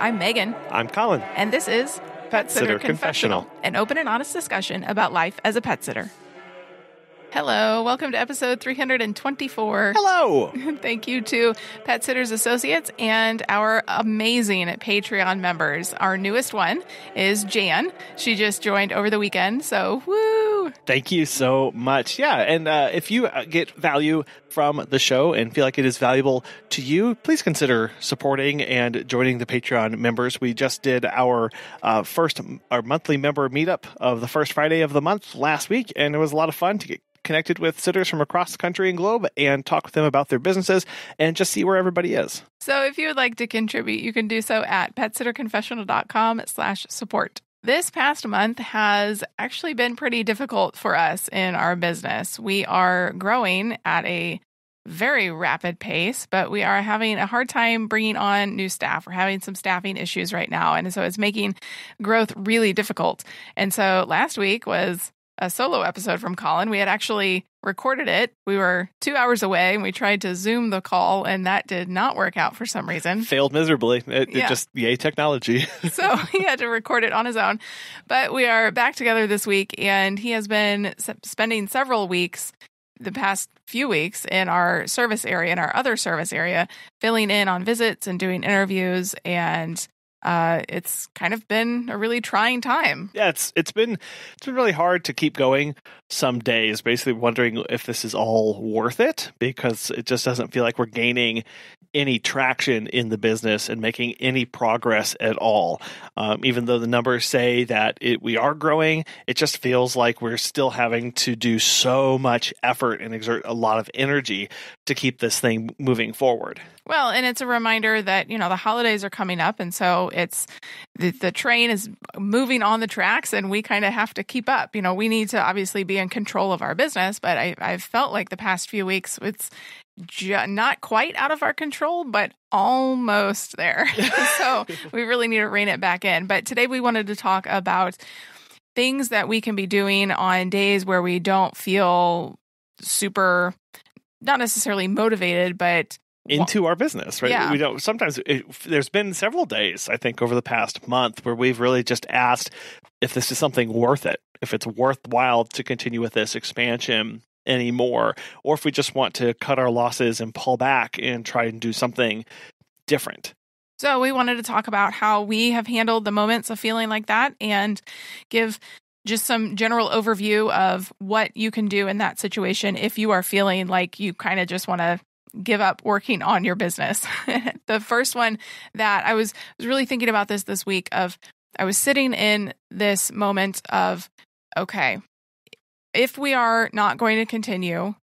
I'm Megan. I'm Colin. And this is Pet Sitter Confessional, an open and honest discussion about life as a pet sitter. Hello, welcome to episode 324. Hello. Thank you to Pet Sitters Associates and our amazing Patreon members. Our newest one is Jan. She just joined over the weekend, so woo! Thank you so much. Yeah, and if you get value from the show and feel like it is valuable to you, please consider supporting and joining the Patreon members. We just did our monthly member meetup of the first Friday of the month last week, and it was a lot of fun to get connected with sitters from across the country and globe and talk with them about their businesses and just see where everybody is. So if you would like to contribute, you can do so at petsitterconfessional.com/support. This past month has actually been pretty difficult for us in our business. We are growing at a very rapid pace, but we are having a hard time bringing on new staff. We're having some staffing issues right now, and so it's making growth really difficult. And so last week was a solo episode from Colin. We had actually recorded it. We were 2 hours away and we tried to Zoom the call, and that did not work out for some reason. Failed miserably. It just, yay, technology. So he had to record it on his own. But we are back together this week, and he has been spending several weeks, the past few weeks, in our service area, in our other service area, filling in on visits and doing interviews, and it's kind of been a really trying time. Yeah, it's been really hard to keep going some days, basically wondering if this is all worth it, because it just doesn't feel like we're gaining any traction in the business and making any progress at all. Even though the numbers say that we are growing, it just feels like we're still having to do so much effort and exert a lot of energy to keep this thing moving forward. Well, and it's a reminder that, the holidays are coming up, and so it's the train is moving on the tracks, and we kind of have to keep up. We need to obviously be in control of our business, but I've felt like the past few weeks it's not quite out of our control, but almost there. So we really need to rein it back in. But today we wanted to talk about things that we can be doing on days where we don't feel super, not necessarily motivated, but into our business, right? Yeah. We don't. Sometimes there's been several days, I think, over the past month where we've really just asked if this is something worth it, if it's worthwhile to continue with this expansion anymore, or if we just want to cut our losses and pull back and try and do something different. So we wanted to talk about how we have handled the moments of feeling like that and give just some general overview of what you can do in that situation if you are feeling like you kind of just want to give up working on your business. The first one that I was really thinking about this week of, I was sitting in this moment of, okay, if we are not going to continue,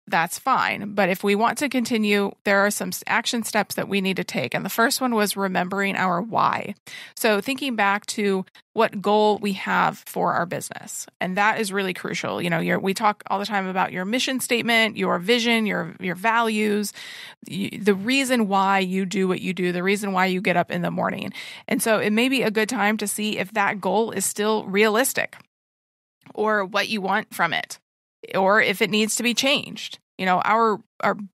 that's fine. But if we want to continue, there are some action steps that we need to take. And the first one was remembering our why. So thinking back to what goal we have for our business. And that is really crucial. We talk all the time about your mission statement, your vision, your values, the reason why you do what you do, the reason why you get up in the morning. And so it may be a good time to see if that goal is still realistic or what you want from it, or if it needs to be changed. Our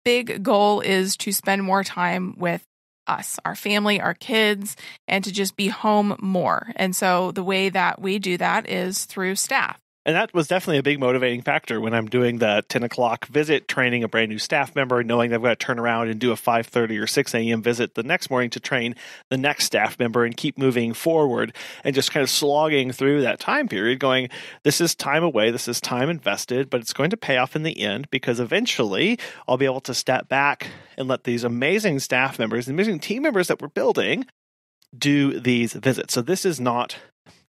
big goal is to spend more time with us, our family, our kids, and to just be home more. And so the way that we do that is through staff. And that was definitely a big motivating factor when I'm doing the 10 o'clock visit, training a brand new staff member, knowing that I've got to turn around and do a 5:30 or 6 a.m. visit the next morning to train the next staff member and keep moving forward, and just kind of slogging through that time period going, this is time away, this is time invested, but it's going to pay off in the end, because eventually I'll be able to step back and let these amazing staff members, amazing team members that we're building, do these visits. So this is not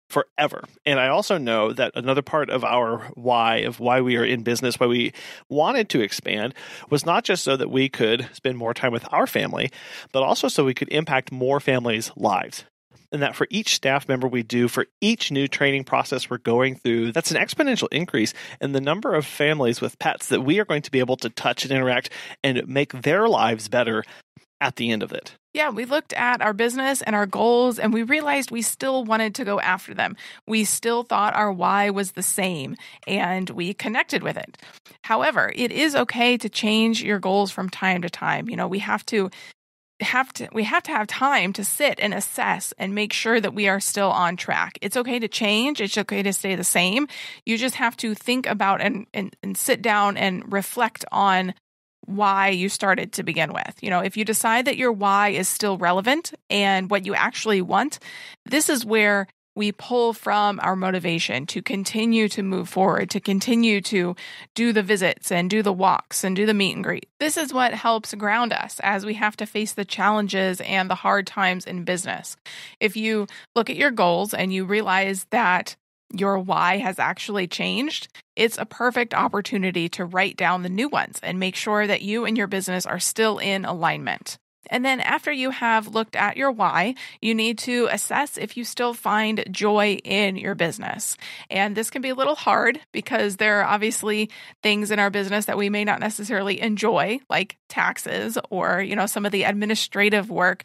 forever. And I also know that another part of our why, of why we are in business, why we wanted to expand, was not just so that we could spend more time with our family, but also so we could impact more families' lives. And that for each staff member we do, for each new training process we're going through, that's an exponential increase in the number of families with pets that we are going to be able to touch and interact and make their lives better at the end of it. Yeah, we looked at our business and our goals, and we realized we still wanted to go after them. We still thought our why was the same, and we connected with it. However, it is okay to change your goals from time to time. We have to we have to have time to sit and assess and make sure that we are still on track. It's okay to change. It's okay to stay the same. You just have to think about and sit down and reflect on why you started to begin with. If you decide that your why is still relevant and what you actually want, this is where we pull from our motivation to continue to move forward, to continue to do the visits and do the walks and do the meet and greet. This is what helps ground us as we have to face the challenges and the hard times in business. If you look at your goals and you realize that your why has actually changed, it's a perfect opportunity to write down the new ones and make sure that you and your business are still in alignment. And then after you have looked at your why, you need to assess if you still find joy in your business. And this can be a little hard because there are obviously things in our business that we may not necessarily enjoy, like taxes or, some of the administrative work.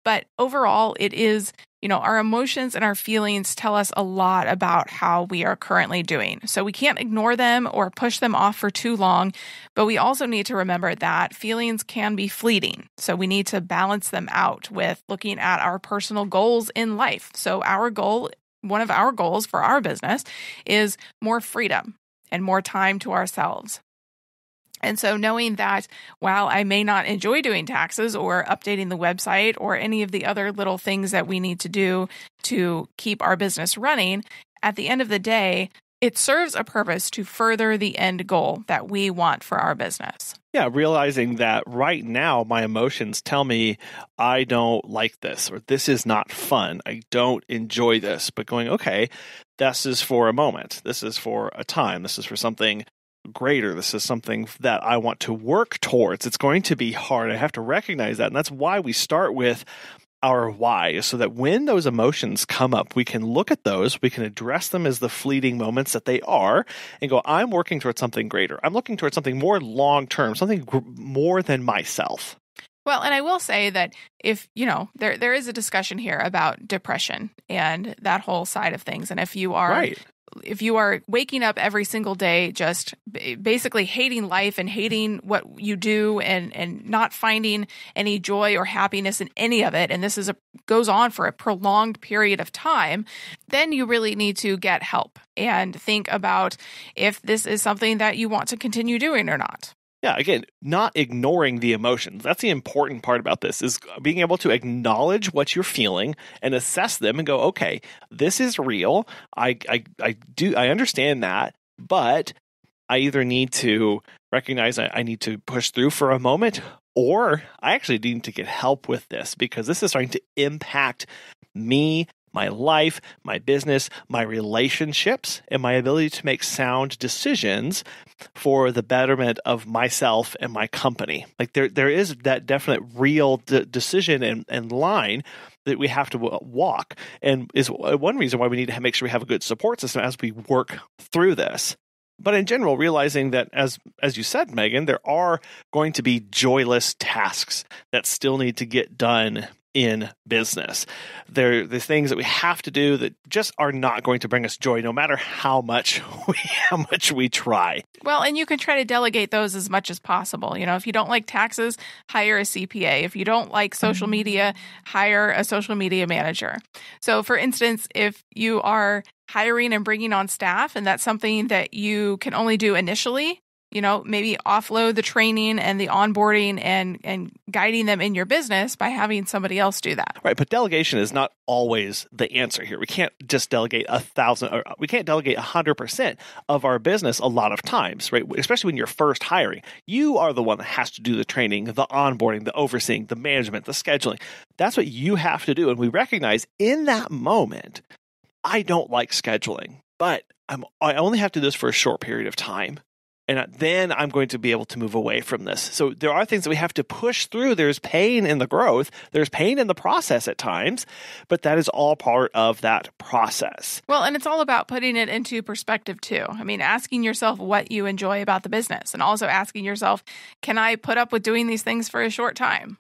But overall, it is, our emotions and our feelings tell us a lot about how we are currently doing. So we can't ignore them or push them off for too long, but we also need to remember that feelings can be fleeting. So we need to balance them out with looking at our personal goals in life. So one of our goals for our business is more freedom and more time to ourselves. And so knowing that while I may not enjoy doing taxes or updating the website or any of the other little things that we need to do to keep our business running, at the end of the day, it serves a purpose to further the end goal that we want for our business. Yeah, realizing that right now my emotions tell me I don't like this or this is not fun. I don't enjoy this, but going, okay, this is for a moment. This is for a time. This is for something greater. This is something that I want to work towards. It's going to be hard. I have to recognize that. And that's why we start with our why, so that when those emotions come up, we can look at those, we can address them as the fleeting moments that they are and go, I'm working towards something greater. I'm looking towards something more long-term, something more than myself. Well, and I will say that if, there is a discussion here about depression and that whole side of things. And if you are right. If you are waking up every single day just basically hating life and hating what you do and not finding any joy or happiness in any of it, and this goes on for a prolonged period of time, then you really need to get help and think about if this is something that you want to continue doing or not. Yeah, again, not ignoring the emotions. That's the important part about this, is being able to acknowledge what you're feeling and assess them and go, okay, this is real. I understand that, but I either need to recognize I need to push through for a moment, or I actually need to get help with this because this is starting to impact me, my life, my business, my relationships, and my ability to make sound decisions for the betterment of myself and my company. Like there is that definite real decision and line that we have to walk, and is one reason why we need to make sure we have a good support system as we work through this. But in general, realizing that, as you said, Megan, there are going to be joyless tasks that still need to get done in business. They're the things that we have to do that just are not going to bring us joy, no matter how much we try. Well, and you can try to delegate those as much as possible. If you don't like taxes, hire a CPA. If you don't like social media, hire a social media manager. So, for instance, if you are hiring and bringing on staff, and that's something that you can only do initially, maybe offload the training and the onboarding and guiding them in your business by having somebody else do that. Right. But delegation is not always the answer here. We can't just delegate 1,000, or we can't delegate 100% of our business a lot of times, right? Especially when you're first hiring. You are the one that has to do the training, the onboarding, the overseeing, the management, the scheduling. That's what you have to do. And we recognize in that moment, I don't like scheduling, but I only have to do this for a short period of time. And then I'm going to be able to move away from this. So there are things that we have to push through. There's pain in the growth. There's pain in the process at times, but that is all part of that process. Well, and it's all about putting it into perspective too. I mean, asking yourself what you enjoy about the business, and also asking yourself, can I put up with doing these things for a short time?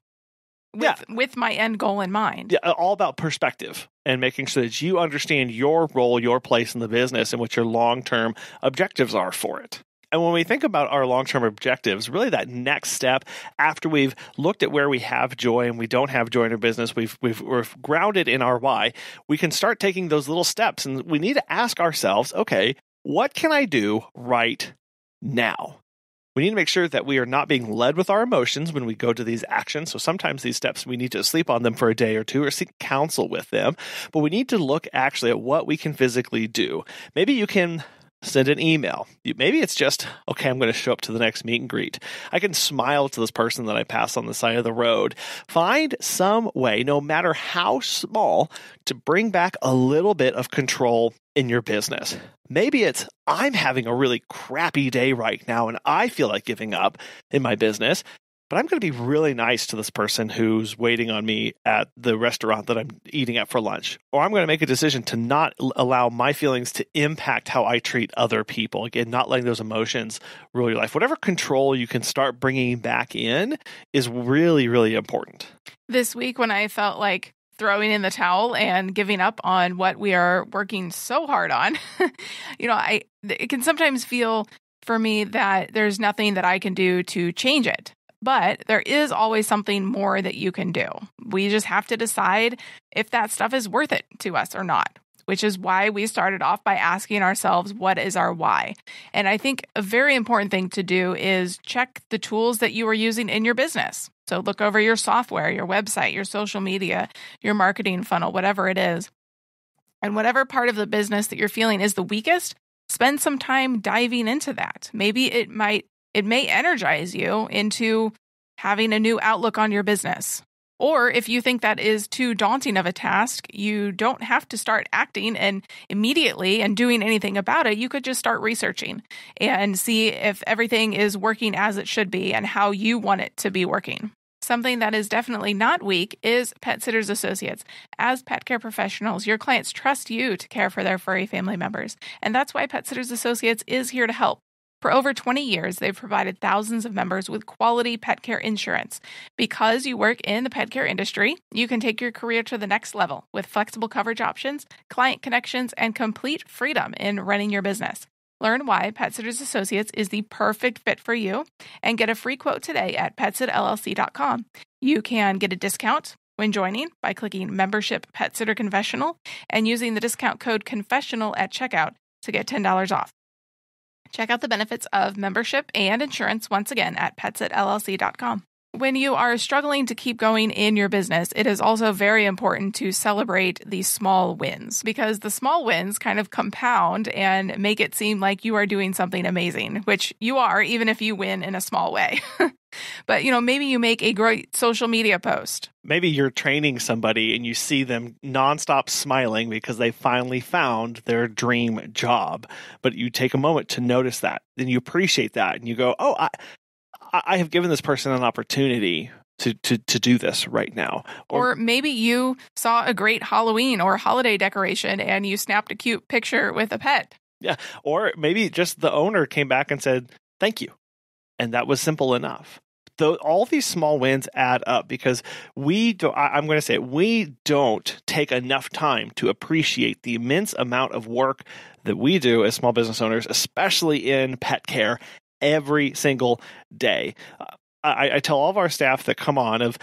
With my end goal in mind. Yeah, all about perspective and making sure that you understand your role, your place in the business, and what your long-term objectives are for it. And when we think about our long-term objectives, really that next step after we've looked at where we have joy and we don't have joy in our business, we're grounded in our why, we can start taking those little steps. And we need to ask ourselves, okay, what can I do right now? We need to make sure that we are not being led with our emotions when we go to these actions. So sometimes these steps, we need to sleep on them for a day or two or seek counsel with them. But we need to look actually at what we can physically do. Maybe you can send an email. Maybe it's just, okay, I'm going to show up to the next meet and greet. I can smile to this person that I pass on the side of the road. Find some way, no matter how small, to bring back a little bit of control in your business. Maybe it's, I'm having a really crappy day right now and I feel like giving up in my business, but I'm going to be really nice to this person who's waiting on me at the restaurant that I'm eating at for lunch. Or I'm going to make a decision to not allow my feelings to impact how I treat other people. Again, not letting those emotions rule your life. Whatever control you can start bringing back in is really, really important. This week when I felt like throwing in the towel and giving up on what we are working so hard on, it can sometimes feel for me that there's nothing that I can do to change it. But there is always something more that you can do. We just have to decide if that stuff is worth it to us or not, which is why we started off by asking ourselves, what is our why? And I think a very important thing to do is check the tools that you are using in your business. So look over your software, your website, your social media, your marketing funnel, whatever it is. And whatever part of the business that you're feeling is the weakest, spend some time diving into that. Maybe it may energize you into having a new outlook on your business. Or if you think that is too daunting of a task, you don't have to start acting and immediately and doing anything about it. You could just start researching and see if everything is working as it should be and how you want it to be working. Something that is definitely not weak is Pet Sitters Associates. As pet care professionals, your clients trust you to care for their furry family members. And that's why Pet Sitters Associates is here to help. For over 20 years, they've provided thousands of members with quality pet care insurance. Because you work in the pet care industry, you can take your career to the next level with flexible coverage options, client connections, and complete freedom in running your business. Learn why Pet Sitters Associates is the perfect fit for you and get a free quote today at petsitllc.com. You can get a discount when joining by clicking Membership Pet Sitter Confessional and using the discount code Confessional at checkout to get $10 off. Check out the benefits of membership and insurance once again at petsitllc.com. When you are struggling to keep going in your business, it is also very important to celebrate the small wins because the small wins kind of compound and make it seem like you are doing something amazing, which you are, even if you win in a small way. But, maybe you make a great social media post. Maybe you're training somebody and you see them nonstop smiling because they finally found their dream job. But you take a moment to notice that, then you appreciate that, and you go, oh, I have given this person an opportunity to do this right now. Or maybe you saw a great Halloween or holiday decoration and you snapped a cute picture with a pet. Yeah. Or maybe just the owner came back and said, thank you. And that was simple enough. Though all these small wins add up because we don't take enough time to appreciate the immense amount of work that we do as small business owners, especially in pet care, every single day. I tell all of our staff that come on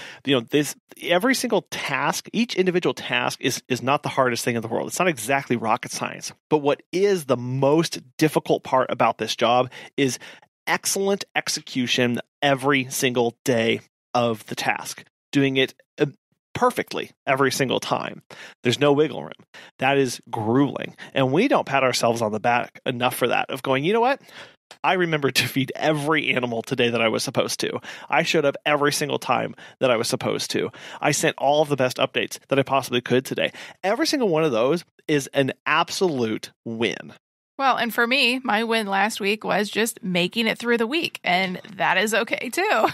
every single task, each individual task is not the hardest thing in the world. It's not exactly rocket science. But what is the most difficult part about this job is excellent execution every single day of the task, doing it perfectly every single time. There's no wiggle room. That is grueling. And we don't pat ourselves on the back enough for that, of going, you know what? I remembered to feed every animal today that I was supposed to. I showed up every single time that I was supposed to. I sent all of the best updates that I possibly could today. Every single one of those is an absolute win. Well, and for me, my win last week was just making it through the week, and that is okay too.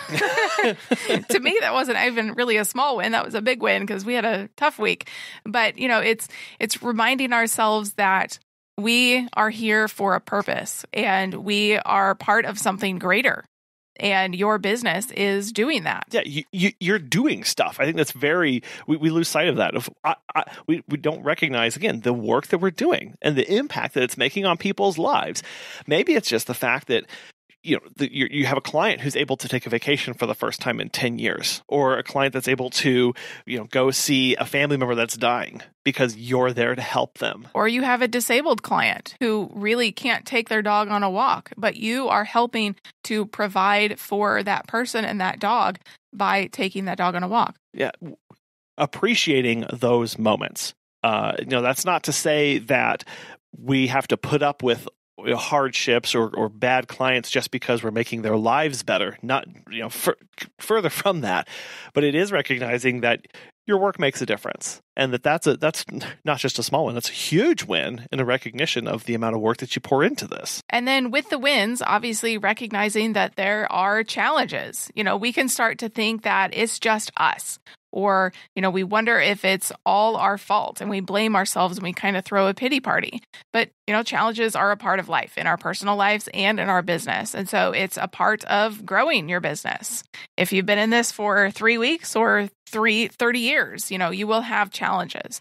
To me, that wasn't even really a small win. That was a big win because we had a tough week. But, it's reminding ourselves that we are here for a purpose and we are part of something greater. And your business is doing that. Yeah, you're doing stuff. I think that's we lose sight of that. We don't recognize, again, the work that we're doing and the impact that it's making on people's lives. Maybe it's just the fact that you have a client who's able to take a vacation for the first time in 10 years, or a client that's able to, go see a family member that's dying because you're there to help them. Or you have a disabled client who really can't take their dog on a walk, but you are helping to provide for that person and that dog by taking that dog on a walk. Yeah. Appreciating those moments. That's not to say that we have to put up with hardships or bad clients just because we're making their lives better. Not, further from that, but it is recognizing that your work makes a difference, and that's not just a small win. That's a huge win in a recognition of the amount of work that you pour into this. And then with the wins, obviously recognizing that there are challenges. We can start to think that it's just us. Or, we wonder if it's all our fault and we blame ourselves and we kind of throw a pity party. But, challenges are a part of life in our personal lives and in our business. And so it's a part of growing your business. If you've been in this for 3 weeks or 30 years, you will have challenges.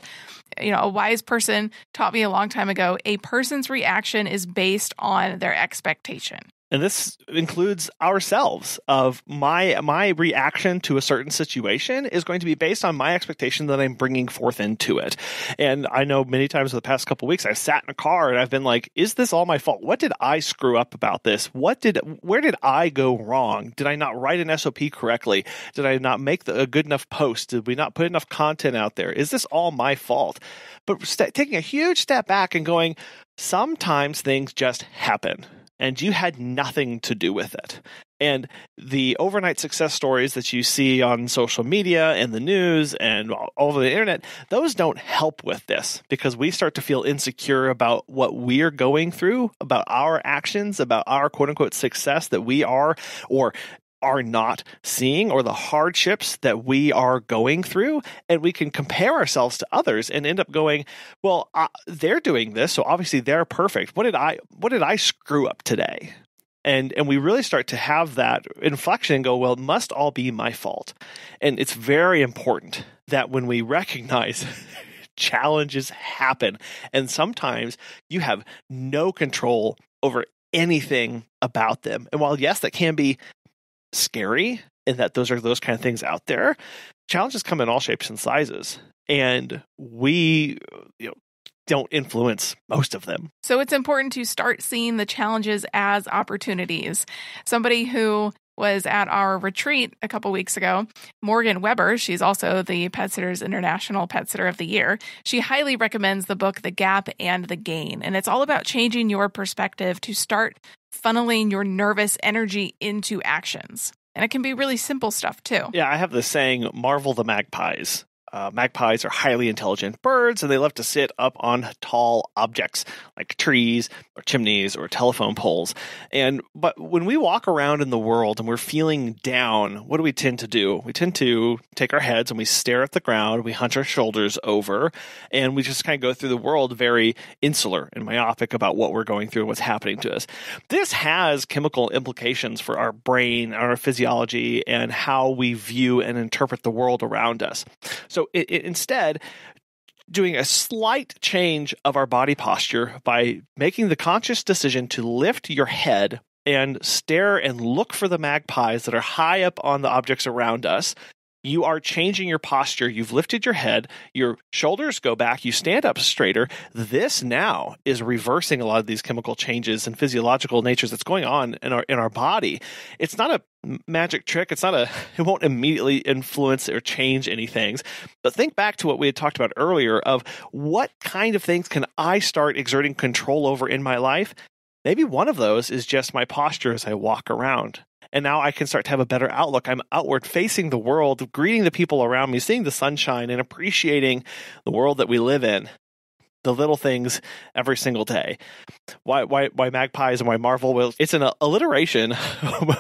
A wise person taught me a long time ago, a person's reaction is based on their expectation. And this includes ourselves. Of my reaction to a certain situation is going to be based on my expectation that I'm bringing forth into it. And I know many times in the past couple of weeks, I've sat in a car and I've been like, is this all my fault? What did I screw up about this? Where did I go wrong? Did I not write an SOP correctly? Did I not make a good enough post? Did we not put enough content out there? Is this all my fault? But taking a huge step back and going, sometimes things just happen. And you had nothing to do with it. And the overnight success stories that you see on social media and the news and all over the internet, those don't help with this, because we start to feel insecure about what we're going through, about our actions, about our quote unquote success that we are or are not seeing, or the hardships that we are going through. And we can compare ourselves to others and end up going, well, they're doing this, so obviously they're perfect. What did I screw up today? And we really start to have that inflection and go, well, it must all be my fault. And it's very important that when we recognize challenges happen, and sometimes you have no control over anything about them. And while, yes, that can be scary, and that those kind of things out there, challenges come in all shapes and sizes, and we don't influence most of them. So it's important to start seeing the challenges as opportunities. Somebody who was at our retreat a couple weeks ago, Morgan Weber, she's also the Pet Sitters International Pet Sitter of the Year. She highly recommends the book, The Gap and the Gain. And it's all about changing your perspective to start funneling your nervous energy into actions. And it can be really simple stuff too. Yeah, I have this saying, marvel the magpies. Magpies are highly intelligent birds, and they love to sit up on tall objects like trees or chimneys or telephone poles. But when we walk around in the world and we're feeling down, what do we tend to do? We tend to take our heads and we stare at the ground, we hunch our shoulders over, and we just kind of go through the world very insular and myopic about what we're going through and what's happening to us. This has chemical implications for our brain, our physiology, and how we view and interpret the world around us. So instead, doing a slight change of our body posture by making the conscious decision to lift your head and stare and look for the magpies that are high up on the objects around us, you are changing your posture. You've lifted your head, your shoulders go back, you stand up straighter. This now is reversing a lot of these chemical changes and physiological natures that's going on in our body. It's not a magic trick. It won't immediately influence or change any things. But think back to what we had talked about earlier of what kind of things can I start exerting control over in my life? Maybe one of those is just my posture as I walk around. And now I can start to have a better outlook. I'm outward facing the world, greeting the people around me, seeing the sunshine, and appreciating the world that we live in. The little things every single day. Why magpies and why marvel? Well, it's an alliteration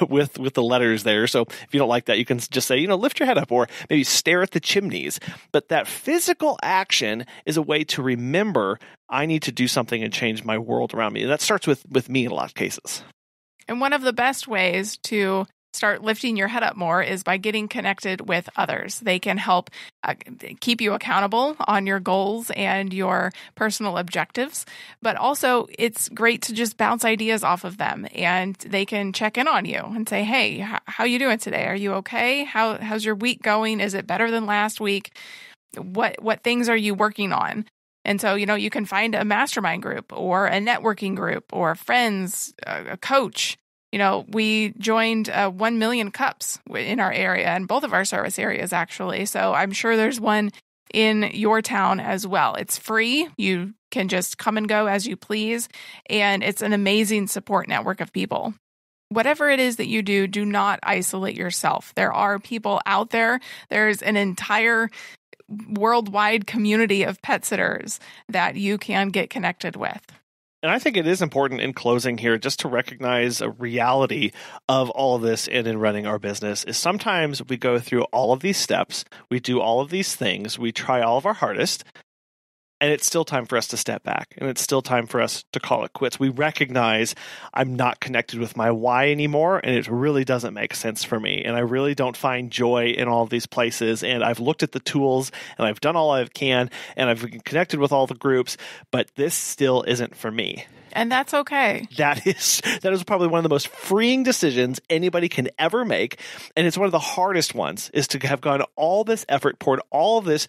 with the letters there. So if you don't like that, you can just say, lift your head up, or maybe stare at the chimneys. But that physical action is a way to remember I need to do something and change my world around me. And that starts with me in a lot of cases. And one of the best ways to start lifting your head up more is by getting connected with others. They can help keep you accountable on your goals and your personal objectives. But also, it's great to just bounce ideas off of them, and they can check in on you and say, "Hey, how you doing today? Are you okay? How's your week going? Is it better than last week? What things are you working on?" And so, you can find a mastermind group or a networking group or friends, a coach. We joined 1 Million Cups in our area, and both of our service areas, actually. So I'm sure there's one in your town as well. It's free. You can just come and go as you please. And it's an amazing support network of people. Whatever it is that you do, do not isolate yourself. There are people out there. There's an entire worldwide community of pet sitters that you can get connected with. And I think it is important in closing here just to recognize a reality of all of this in running our business is sometimes we go through all of these steps, we do all of these things, we try all of our hardest, and it's still time for us to step back, and it's still time for us to call it quits. We recognize I'm not connected with my why anymore, and it really doesn't make sense for me, and I really don't find joy in all of these places, and I've looked at the tools, and I've done all I can, and I've connected with all the groups, but this still isn't for me. And that's okay. That is probably one of the most freeing decisions anybody can ever make, and it's one of the hardest ones, is to have gone all this effort, poured all this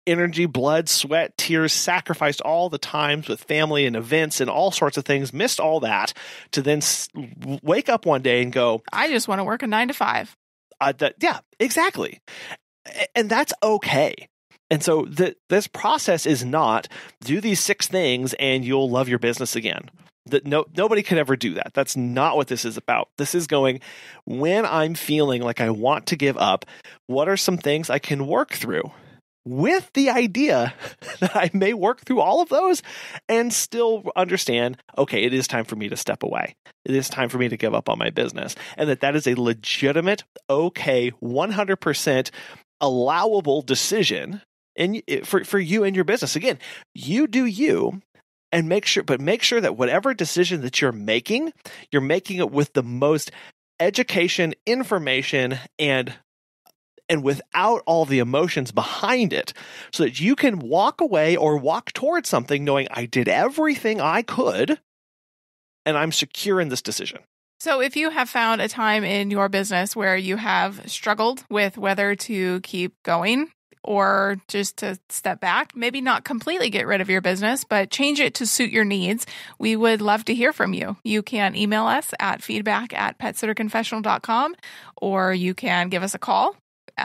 energy, blood, sweat, tears, sacrificed all the times with family and events and all sorts of things, missed all that, to then wake up one day and go, I just want to work a 9 to 5. Yeah, exactly. And that's okay. And so this process is not do these 6 things and you'll love your business again. Nobody could ever do that. That's not what this is about. This is going, when I'm feeling like I want to give up, what are some things I can work through? With the idea that I may work through all of those and still understand, okay, it is time for me to step away. It is time for me to give up on my business. And that is a legitimate, okay, 100% allowable decision for you and your business. Again, you do you, and make sure that whatever decision that you're making it with the most education, information, and without all the emotions behind it, so that you can walk away or walk towards something knowing I did everything I could and I'm secure in this decision. So if you have found a time in your business where you have struggled with whether to keep going or just to step back, maybe not completely get rid of your business, but change it to suit your needs, we would love to hear from you. You can email us at feedback@petsitterconfessional.com, or you can give us a call.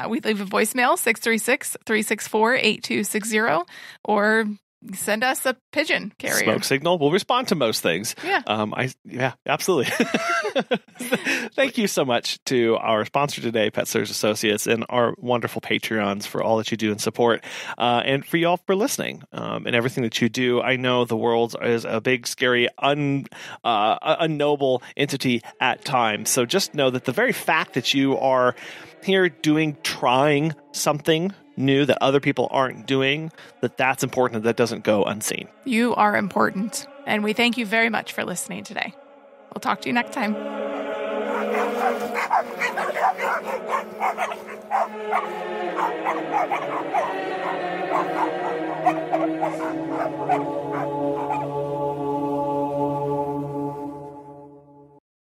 We leave a voicemail, 636-364-8260, or send us a pigeon carrier. Smoke signal. We'll respond to most things. Yeah. Yeah, absolutely. Thank you so much to our sponsor today, Pet Sitters Associates, and our wonderful Patreons for all that you do and support, and for y'all for listening, and everything that you do. I know the world is a big, scary, unknowable entity at times. So just know that the very fact that you are here trying something new that other people aren't doing, that's important, that doesn't go unseen. You are important, and we thank you very much for listening today. We'll talk to you next time.